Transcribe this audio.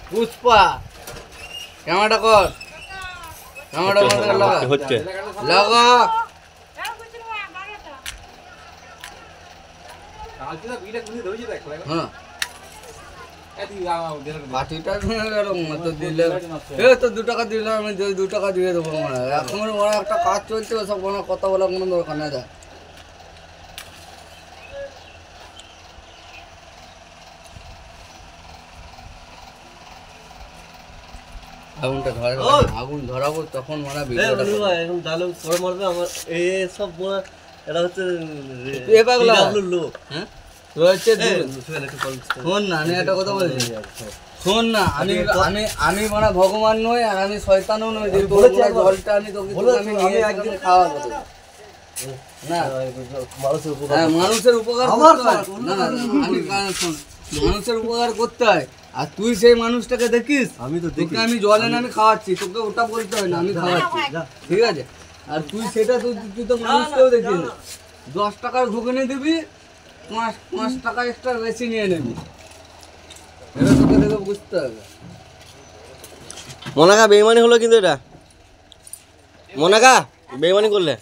পুষ্পা ক্যামেরাটা কর, ক্যামেরাটা লাগা হচ্ছে লাগা। হ্যাঁ বাটিটা তো দিলে তো 2 টাকা দিলে আমি 2 টাকা দিয়ে দেবো। এখন ওরা একটা কাজ চলছে, ওসব কোনো কথা বলার কোনো দরকার নেই। দেখ আগুনটা ধরে, আগুন ধরাবো তখন মারা ভিডিওটা এখন ডায়লগ পরে মারবে আমার এই সব বলা। এটা হচ্ছে লোক। হ্যাঁ রয়েছে। শোন না, আমি একটা কথা বলছি, শোন না, আমি মানে ভগবান নই আর আমি শয়তানও নই যে তোর জলটা আমি তোকে আমি নিয়ে একদিন খাওয়াবো না। মানুষের উপকার করতে হয় না, আমি শোন, মানুষের উপকার করতে হয়। আর তুই সেই মানুষটাকে দেখিস, আমি তো তোকে আমি জল এনে আমি খাওয়াচ্ছি, তোকে ওটা বলতে হয় না আমি খাওয়াচ্ছি, ঠিক আছে? আর তুই সেটা তুই তো মানুষকেও দেখিস, 10 টাকার ঘুগনি দিবি, 5 টাকা এক্সট্রা বেশি নিয়ে নেবি, এটা তোকে দেখে বুঝতে হবে। মোনাকা বেইমানি হলো কিন্তু, এটা মোনাকা বেইমানি করলে।